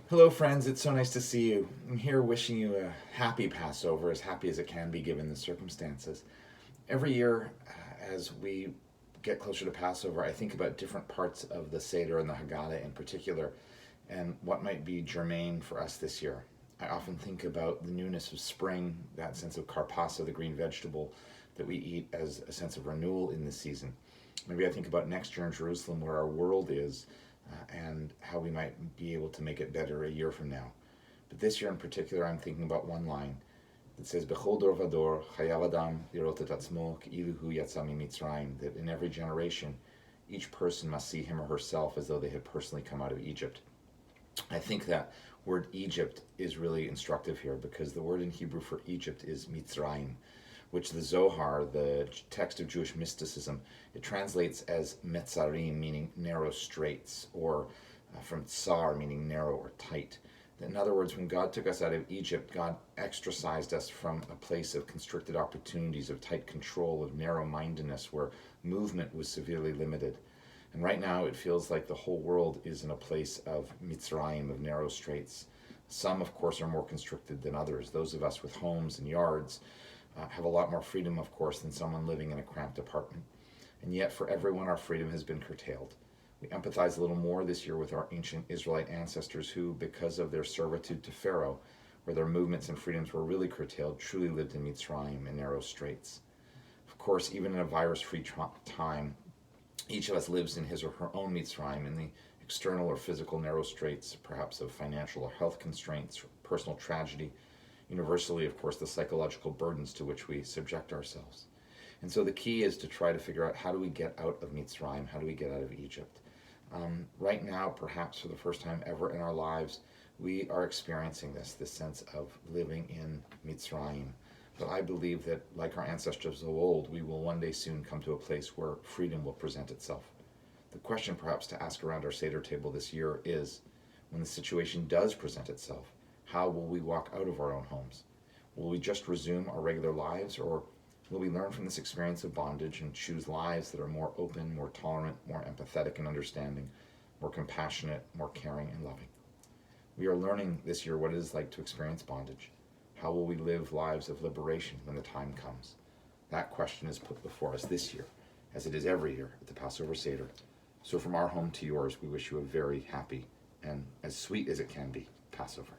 Hello, friends. It's so nice to see you. I'm here wishing you a happy Passover, as happy as it can be given the circumstances. Every year, as we get closer to Passover, I think about different parts of the Seder and the Haggadah in particular, and what might be germane for us this year. I often think about the newness of spring, that sense of karpasa, the green vegetable that we eat, as a sense of renewal in this season. Maybe I think about next year in Jerusalem, where our world is, and how we might be able to make it better a year from now. But this year in particular, I'm thinking about one line that says, "Bechol dor vador chayav adam lirot et atzmo ki'ilu hu yatsa mimitzrayim," that in every generation, each person must see him or herself as though they had personally come out of Egypt. I think that word Egypt is really instructive here, because the word in Hebrew for Egypt is Mitzrayim, which the Zohar, the text of Jewish mysticism, it translates as Metzarim, meaning narrow straits, or from Tsar, meaning narrow or tight. In other words, when God took us out of Egypt, God exorcised us from a place of constricted opportunities, of tight control, of narrow mindedness, where movement was severely limited. And right now it feels like the whole world is in a place of Mitzrayim, of narrow straits. Some, of course, are more constricted than others. Those of us with homes and yards have a lot more freedom, of course, than someone living in a cramped apartment. And yet, for everyone, our freedom has been curtailed. We empathize a little more this year with our ancient Israelite ancestors who, because of their servitude to Pharaoh, where their movements and freedoms were really curtailed, truly lived in Mitzrayim in narrow straits. Of course, even in a virus-free time, each of us lives in his or her own Mitzrayim, in the external or physical narrow straits, perhaps of financial or health constraints, or personal tragedy, universally, of course, the psychological burdens to which we subject ourselves. And so the key is to try to figure out, how do we get out of Mitzrayim? How do we get out of Egypt? Right now, perhaps for the first time ever in our lives, we are experiencing this sense of living in Mitzrayim. But I believe that, like our ancestors of old, we will one day soon come to a place where freedom will present itself. The question perhaps to ask around our Seder table this year is, when the situation does present itself, how will we walk out of our own homes? Will we just resume our regular lives, or will we learn from this experience of bondage and choose lives that are more open, more tolerant, more empathetic and understanding, more compassionate, more caring and loving? We are learning this year what it is like to experience bondage. How will we live lives of liberation when the time comes? That question is put before us this year, as it is every year at the Passover Seder. So from our home to yours, we wish you a very happy and as sweet as it can be Passover.